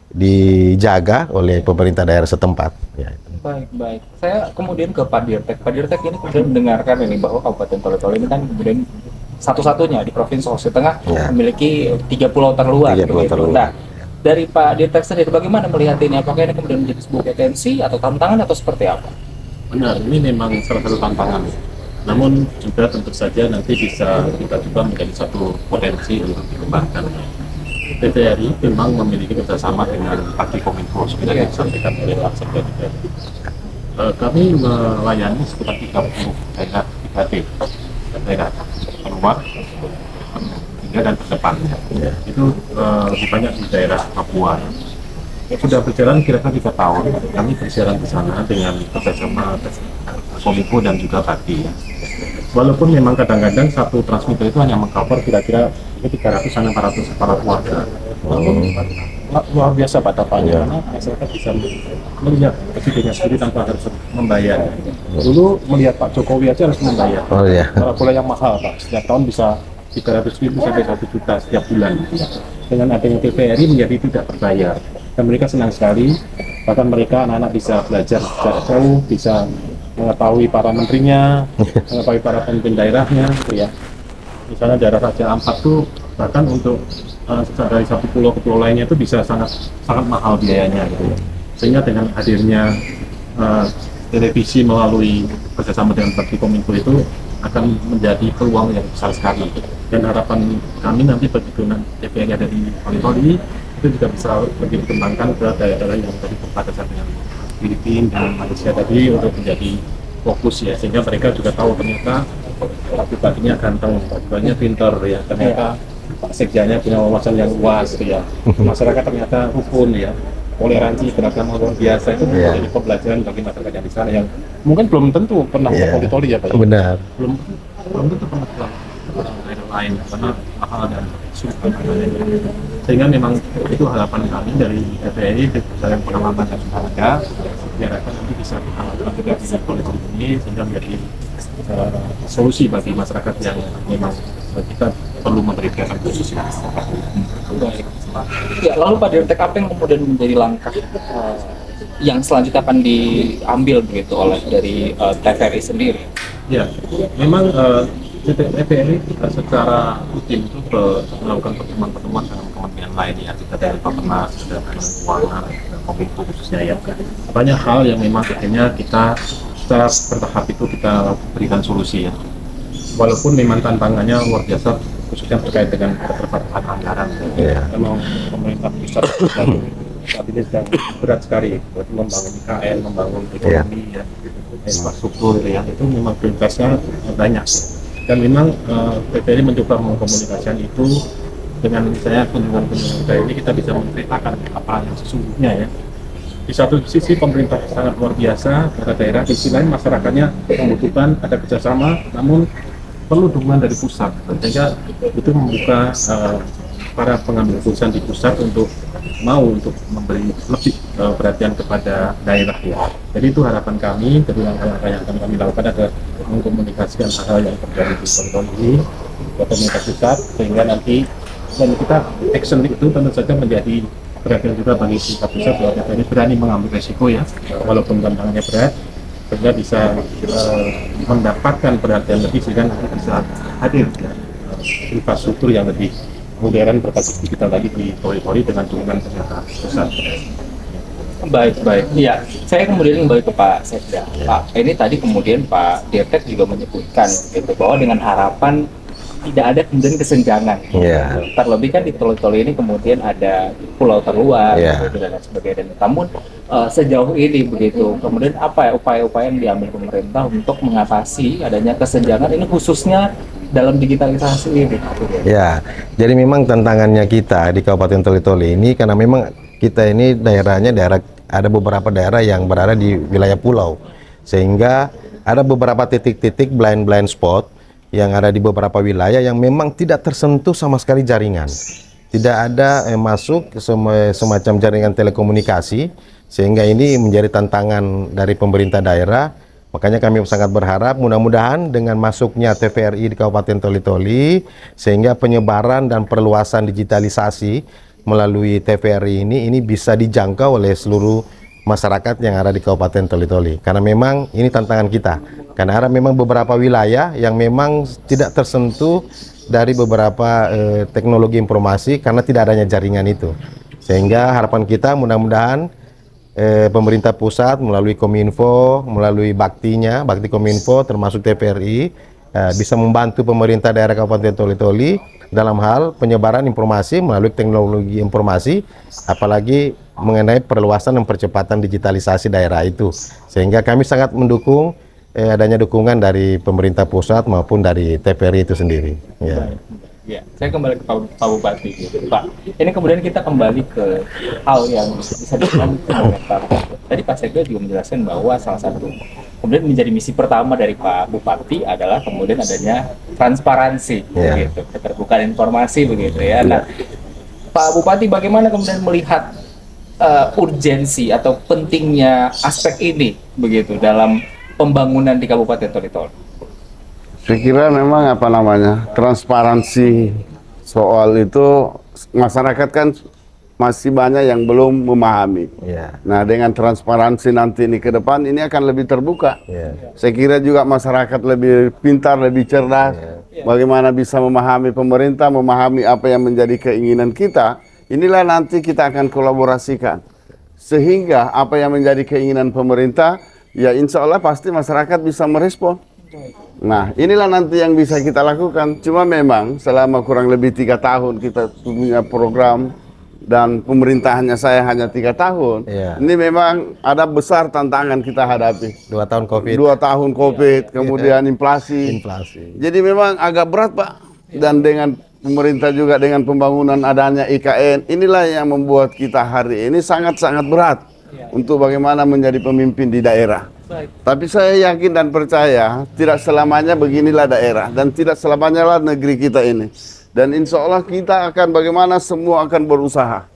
dijaga oleh pemerintah daerah setempat. Ya. Baik, baik. Saya kemudian ke Pak Dirtek. Pak Dirtek ini kemudian mendengarkan ini bahwa Kabupaten Toli-Toli ini kan kemudian satu-satunya di Provinsi Sulawesi Tengah Ya. memiliki 3 pulau terluar. 3 pulau begitu. terluar. Nah, dari Pak Dirtek sendiri bagaimana melihat ini? Apakah ini kemudian menjadi sebuah potensi atau tantangan atau seperti apa? Benar, ini memang salah satu tantangan. Namun juga tentu saja nanti bisa kita coba menjadi satu potensi untuk dikembangkan. TVRI memang memiliki kerjasama dengan Pakti Kominfo seperti yang disampaikan oleh Pak Sekda. Kami melayani sekitar 30 daerah 3T, daerah terluar, hingga dan terdepan. Itu lebih banyak di daerah Papua. Sudah berjalan kira-kira 3 tahun. Kami berjalan ke sana dengan kerjasama Kominfo dan juga Pakti. Walaupun memang kadang-kadang satu transmitter itu hanya mengcover kira-kira 300 sampai 400 kepala keluarga. Namun luar biasa Pak dampaknya karena masyarakat bisa melihat videonya sendiri tanpa harus membayar. Dulu melihat Pak Jokowi aja harus membayar. Oh iya. Bola yang mahal Pak, setiap tahun bisa 300.000 sampai 1 juta setiap bulan. Dengan adanya TVRI menjadi tidak berbayar. Dan mereka senang sekali Bahkan mereka anak-anak bisa belajar jarak jauh, bisa mengetahui para menterinya, mengetahui para pemimpin daerahnya, gitu ya. Misalnya daerah Raja Ampat tuh bahkan untuk dari satu pulau ke pulau lainnya itu bisa sangat mahal biayanya, gitu ya. Sehingga dengan hadirnya televisi melalui kerjasama dengan Bakti Kominfo itu akan menjadi peluang yang besar sekali. Dan harapan kami nanti begitu TVRI ada di Toli-Toli itu juga bisa lebih dikembangkan ke daerah-daerah yang tadi berbatasan dengan Filipina dan Malaysia tadi untuk menjadi fokus ya, sehingga mereka juga tahu ternyata Pak Bupatinya ganteng, Pak Bupatinya pintar ya, ternyata Pak Sekjanya punya wawasan yang luas ya, masyarakat ternyata rukun ya, toleransi keragaman luar biasa, itu menjadi pembelajaran bagi masyarakat yang di sana yang mungkin belum tentu pernah ke Toli-Toli ya Pak. Benar. Belum tentu pernah ke daerah lain karena mahal dan sulit penanganannya. Sehingga memang itu harapan kami dari TVRI berdasarkan pengalaman yang sudah ada, diharapkan nanti bisa diharapkan juga di politik ini sehingga menjadi solusi bagi masyarakat yang memang kita perlu memberikan khusus. Ya, lalu Pak Dirtek, apa yang kemudian menjadi langkah yang selanjutnya akan diambil begitu oleh dari TVRI sendiri? Ya, memang TVRI secara rutin itu melakukan pertemuan-pertemuan dengan kementerian lain ya, kita dari Bappenas, dari Keuangan, Kominfo khususnya ya. Banyak hal yang memang akhirnya kita secara bertahap itu kita berikan solusi ya. Walaupun memang tantangannya luar biasa, khususnya terkait dengan keterbatasan anggaran. Memang pemerintah pusat saat ini sedang berat sekali buat membangun IKN, membangun ekonomi ya, infrastruktur ya, itu memang prioritasnya banyak. Dan memang TVRI mencoba mengkomunikasikan itu dengan misalnya kunjungan-kunjungan ini kita bisa menceritakan apa yang sesungguhnya ya. Di satu sisi pemerintah sangat luar biasa pada daerah, di sisi lain masyarakatnya membutuhkan ada kerjasama, namun perlu dukungan dari pusat, sehingga itu membuka para pengambil keputusan di pusat untuk untuk memberi lebih perhatian kepada daerah ya. Jadi itu harapan kami, dari langkah-langkah yang akan kami lakukan adalah mengkomunikasikan hal-hal yang terjadi di Toli ini ke pemerintah pusat, sehingga nanti dan kita action itu tentu saja menjadi perhatian juga bagi pemerintah pusat bahwa TVRI berani mengambil resiko ya, walaupun tantangannya berat, sehingga bisa mendapatkan perhatian lebih sehingga nanti bisa hadir ya, infrastruktur yang lebih modern berbasis digital lagi di Toli-Toli dengan dukungan pemerintah pusat. Baik. Iya, saya kemudian kembali ke Pak Sekda. Pak, ini tadi kemudian Pak Dirtek juga menyebutkan gitu bahwa dengan harapan tidak ada kemudian kesenjangan. Terlebih kan di Toli-Toli ini kemudian ada pulau terluar gitu, dan lain sebagainya. Namun sejauh ini begitu, kemudian apa ya upaya-upaya yang diambil pemerintah untuk mengatasi adanya kesenjangan ini khususnya dalam digitalisasi ini? Ya, jadi memang tantangannya kita di Kabupaten Toli-Toli ini karena memang kita ini ada beberapa daerah yang berada di wilayah pulau, sehingga ada beberapa titik-titik blind spot yang ada di beberapa wilayah yang memang tidak tersentuh sama sekali jaringan, tidak ada masuk semacam jaringan telekomunikasi, sehingga ini menjadi tantangan dari pemerintah daerah. Makanya kami sangat berharap mudah-mudahan dengan masuknya TVRI di Kabupaten Toli-Toli, sehingga penyebaran dan perluasan digitalisasi melalui TVRI ini bisa dijangkau oleh seluruh masyarakat yang ada di Kabupaten Toli-Toli. Karena memang ini tantangan kita. Karena ada memang beberapa wilayah yang memang tidak tersentuh dari beberapa teknologi informasi karena tidak adanya jaringan itu. Sehingga harapan kita mudah-mudahan pemerintah pusat melalui Kominfo, melalui Bakti Kominfo termasuk TVRI bisa membantu pemerintah daerah Kabupaten Toli-Toli dalam hal penyebaran informasi melalui teknologi informasi, apalagi mengenai perluasan dan percepatan digitalisasi daerah itu. Sehingga kami sangat mendukung adanya dukungan dari pemerintah pusat maupun dari TVRI itu sendiri. Ya, saya kembali ke Pak Bupati. Pak, ini kemudian kita kembali ke hal yang bisa dibilang fundamental. Tadi Pak Sekda juga menjelaskan bahwa salah satu kemudian menjadi misi pertama dari Pak Bupati adalah kemudian adanya transparansi, begitu, keterbukaan informasi, begitu ya. Nah, Pak Bupati bagaimana kemudian melihat urgensi atau pentingnya aspek ini, begitu, dalam pembangunan di Kabupaten Toli-Toli? Saya kira memang transparansi soal itu masyarakat kan masih banyak yang belum memahami. Iya. Nah, dengan transparansi nanti ini ke depan ini akan lebih terbuka. Iya. Saya kira juga masyarakat lebih pintar, lebih cerdas. Bagaimana bisa memahami pemerintah, memahami apa yang menjadi keinginan kita. Inilah nanti kita akan kolaborasikan. Sehingga apa yang menjadi keinginan pemerintah, ya insya Allah pasti masyarakat bisa merespon. Nah, inilah nanti yang bisa kita lakukan. Cuma memang selama kurang lebih 3 tahun kita punya program dan pemerintahannya saya hanya 3 tahun. Iya. Ini memang ada besar tantangan kita hadapi. 2 tahun COVID. 2 tahun COVID, kemudian inflasi. Inflasi. Jadi memang agak berat, Pak. Dan dengan pemerintah juga dengan pembangunan adanya IKN, inilah yang membuat kita hari ini sangat-sangat berat untuk bagaimana menjadi pemimpin di daerah. Baik. Tapi saya yakin dan percaya tidak selamanya beginilah daerah dan tidak selamanya lah negeri kita ini. Dan insya Allah kita akan bagaimana semua akan berusaha,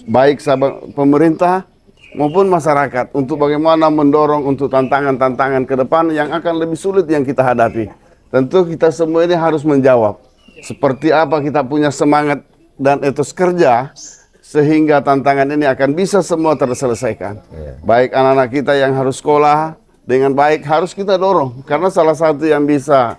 baik sahabat pemerintah maupun masyarakat, untuk bagaimana mendorong untuk tantangan-tantangan ke depan yang akan lebih sulit yang kita hadapi. Tentu kita semua ini harus menjawab seperti apa kita punya semangat dan etos kerja sehingga tantangan ini akan bisa semua terselesaikan. Baik anak-anak kita yang harus sekolah dengan baik harus kita dorong, karena salah satu yang bisa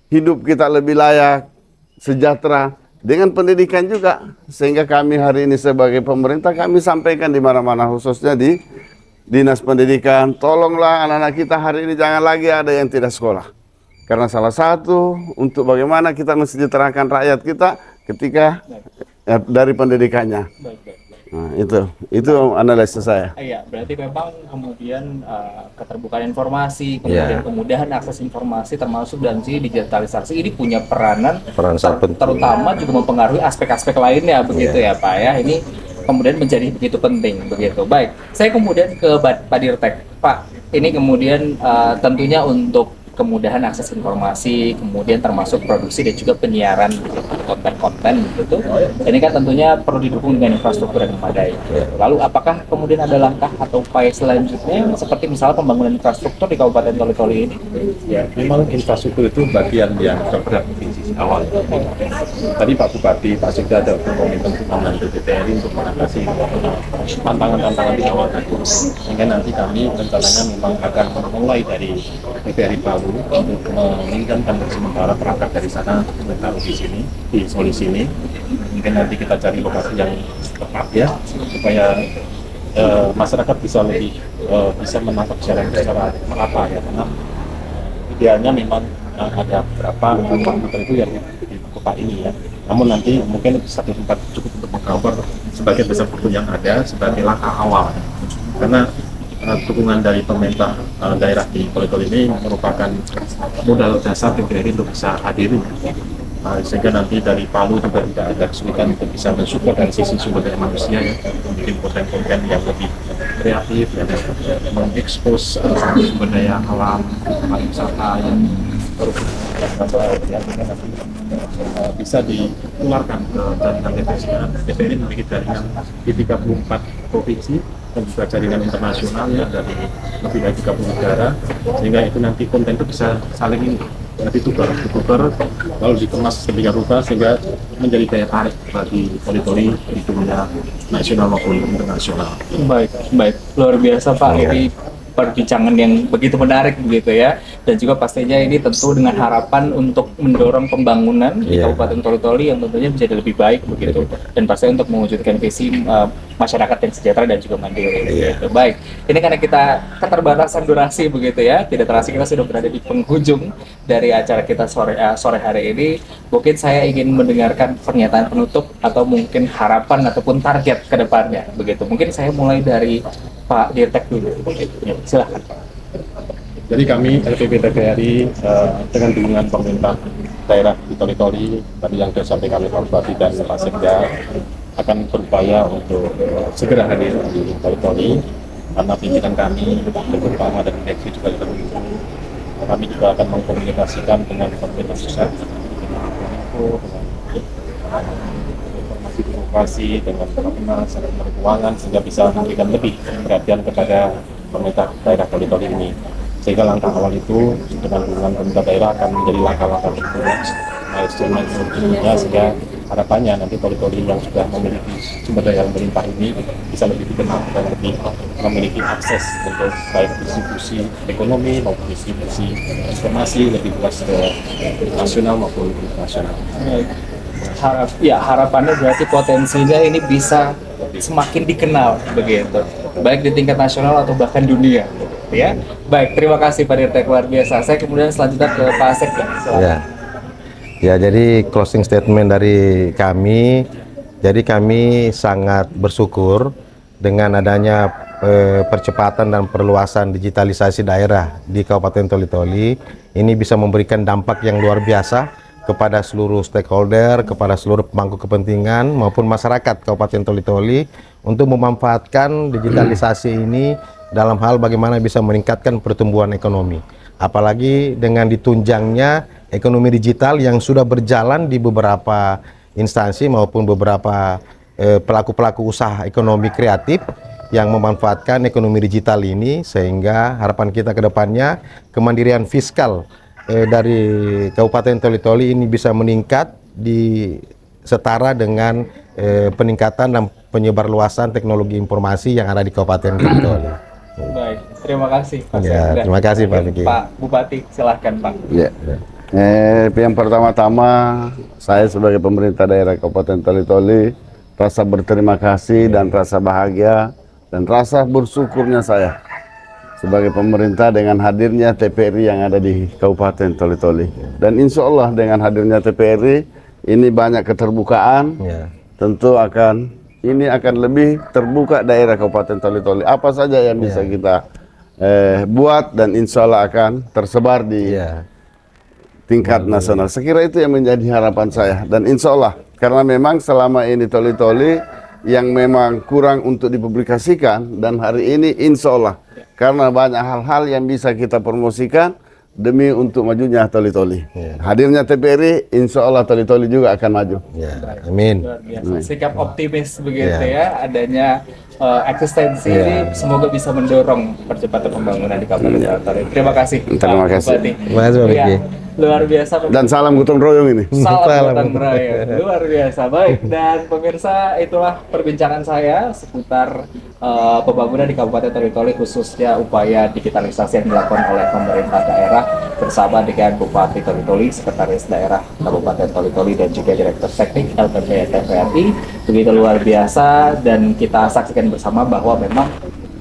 hidup kita lebih layak, sejahtera dengan pendidikan juga. Sehingga kami hari ini sebagai pemerintah kami sampaikan di mana-mana, khususnya di Dinas Pendidikan, tolonglah anak-anak kita hari ini jangan lagi ada yang tidak sekolah. Karena salah satu untuk bagaimana kita mensejahterakan rakyat kita ketika dari pendidikannya. Nah, itu analisis saya. Iya, berarti memang kemudian keterbukaan informasi, kemudian kemudahan akses informasi termasuk dan digitalisasi ini punya Peran sangat penting. terutama juga mempengaruhi aspek-aspek lainnya begitu ya Pak ya. Ini kemudian menjadi begitu penting begitu. Baik, saya kemudian ke Pak Dirtek. Pak, ini kemudian tentunya untuk kemudahan akses informasi, kemudian termasuk produksi dan juga penyiaran konten-konten gitu. Ini kan tentunya perlu didukung dengan infrastruktur yang memadai. Lalu apakah kemudian ada langkah atau upaya selanjutnya seperti misalnya pembangunan infrastruktur di Kabupaten Toli-Toli ini? Ya, memang infrastruktur itu bagian yang terberat di sisi awal. Tadi Pak Bupati, Pak Sekda ada komitmen untuk membantu DPRI untuk mengatasi tantangan-tantangan di awal tadi. Sehingga nanti kami rencananya memang akan mulai dari DPRI Palu untuk meningkatkan sementara perangkat dari sana ditaruh di sini, di Soli sini. Mungkin nanti kita cari lokasi yang tepat ya, supaya masyarakat bisa lebih bisa menangkap secara merata ya, karena idealnya memang ada berapa komputer itu yang di kota ini ya. Namun nanti mungkin satu tempat cukup untuk mengcover sebagian besar buku yang ada sebagai langkah awal, karena dukungan dari pemerintah daerah di Toli-Toli ini merupakan modal dasar DPRI untuk bisa hadir. Sehingga nanti dari Palu juga tidak ada kesulitan untuk bisa mensupport dari sisi sumber daya manusia ya, bikin konten-konten yang lebih kreatif ya, mengekspos sumber daya alam, pariwisata yang nanti bisa dikeluarkan ke jaringan DPRI memiliki jaringan di 34 provinsi dan juga jaringan internasional ya dari lebih dari 30 negara, sehingga itu nanti konten itu bisa saling ditukar lalu dikemas sedemikian rupa sehingga menjadi daya tarik bagi Toli-Toli di dunia nasional maupun internasional. Baik, luar biasa Pak. Ini perbincangan yang begitu menarik begitu ya, dan juga pastinya ini tentu dengan harapan untuk mendorong pembangunan di Kabupaten Toli-Toli yang tentunya menjadi lebih baik begitu, dan pastinya untuk mewujudkan visi masyarakat yang sejahtera dan juga mandiri. Begitu. Baik, ini karena kita keterbatasan durasi begitu ya, tidak terasa kita sudah berada di penghujung dari acara kita sore hari ini. Mungkin saya ingin mendengarkan pernyataan penutup atau mungkin harapan ataupun target ke depannya begitu. Mungkin saya mulai dari Pak Dirtek dulu. Ya, silakan Pak. Jadi kami LPP TVRI dengan dukungan pemerintah daerah di Toli-Toli tadi yang sudah disampaikan oleh Pak Bupati dan Pak Sekda akan berupaya untuk segera hadir di Toli-Toli, karena pimpinan kami terutama dan direksi juga sudah mendukung. Kami juga akan mengkomunikasikan dengan pemerintah pusat, dengan informasi birokrasi, dengan Bapenas, dengan keuangan, sehingga bisa memberikan lebih perhatian kepada pemerintah daerah Toli-Toli ini. Sehingga langkah awal itu dengan dukungan pemerintah daerah akan menjadi langkah-langkah berikutnya, milestone-milestone berikutnya, sehingga harapannya nanti toli-toli yang sudah memiliki sumber daya yang berlimpah ini bisa lebih dikenal dan lebih memiliki akses untuk baik distribusi ekonomi maupun distribusi informasi lebih luas ke nasional maupun internasional. Harapannya berarti potensinya ini bisa semakin dikenal begitu, baik di tingkat nasional atau bahkan dunia. Ya, baik. Terima kasih Pak Dirtek, luar biasa. Saya kemudian selanjutnya ke Pak Asep ya. Ya. Ya, jadi closing statement dari kami, jadi kami sangat bersyukur dengan adanya percepatan dan perluasan digitalisasi daerah di Kabupaten Toli-Toli. Ini bisa memberikan dampak yang luar biasa kepada seluruh stakeholder, kepada seluruh pemangku kepentingan maupun masyarakat Kabupaten Toli-Toli untuk memanfaatkan digitalisasi ini dalam hal bagaimana bisa meningkatkan pertumbuhan ekonomi. Apalagi dengan ditunjangnya ekonomi digital yang sudah berjalan di beberapa instansi maupun beberapa pelaku-pelaku usaha ekonomi kreatif yang memanfaatkan ekonomi digital ini, sehingga harapan kita ke depannya kemandirian fiskal dari Kabupaten Toli-Toli ini bisa meningkat di setara dengan peningkatan dan penyebarluasan teknologi informasi yang ada di Kabupaten Toli-Toli. Baik, terima kasih Pak Ya, Sekda. terima kasih Pak Vicky. Pak Bupati, silahkan Pak. Ya. Yang pertama-tama saya sebagai pemerintah daerah Kabupaten Toli-Toli rasa berterima kasih dan rasa bahagia dan rasa bersyukurnya saya sebagai pemerintah dengan hadirnya TPRI yang ada di Kabupaten Toli-Toli. Dan insya Allah dengan hadirnya TPRI ini banyak keterbukaan, Ya. tentu ini akan lebih terbuka daerah Kabupaten Toli-Toli. Apa saja yang bisa kita buat dan insya Allah akan tersebar di Ya. tingkat nasional. Sekira itu yang menjadi harapan saya. Dan insya Allah, karena memang selama ini Toli-Toli yang memang kurang untuk dipublikasikan, dan hari ini insya Allah, karena banyak hal-hal yang bisa kita promosikan demi untuk majunya Toli-Toli. Ya. Hadirnya TPRI, insya Allah Toli-Toli juga akan maju. Ya. Amin. Luar biasa. Sikap optimis begitu Ya. ya, adanya eksistensi Ya. ini semoga bisa mendorong percepatan pembangunan di Kabupaten Toli-Toli. Terima kasih. Terima Pak kasih. Bupati. Terima kasih, Pak Ya, Vicky. luar biasa. Dan salam gotong royong ini. Salam Salam. gotong royong, luar biasa. Baik, dan pemirsa, itulah perbincangan saya seputar pembangunan di Kabupaten Toli-Toli, khususnya upaya digitalisasi yang dilakukan oleh pemerintah daerah bersama dengan Bupati Toli-Toli, Sekretaris Daerah Kabupaten Toli-Toli, dan juga Direktur Teknik LPP TVRI. Begitu luar biasa, dan kita saksikan bersama bahwa memang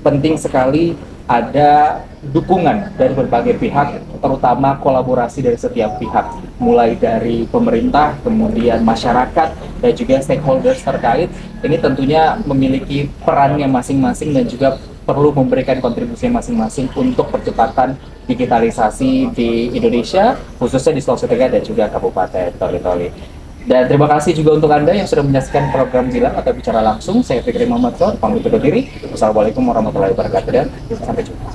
penting sekali ada dukungan dari berbagai pihak, terutama kolaborasi dari setiap pihak, mulai dari pemerintah, kemudian masyarakat, dan juga stakeholders terkait. Ini tentunya memiliki perannya masing-masing dan juga perlu memberikan kontribusi masing-masing untuk percepatan digitalisasi di Indonesia, khususnya di Sulawesi Tenggara dan juga Kabupaten Toli-Toli. Dan terima kasih juga untuk Anda yang sudah menyaksikan program Bilang atau Bicara Langsung. Saya Fikri Muhammad Sor, pamit undur diri. Wassalamualaikum warahmatullahi wabarakatuh dan sampai jumpa.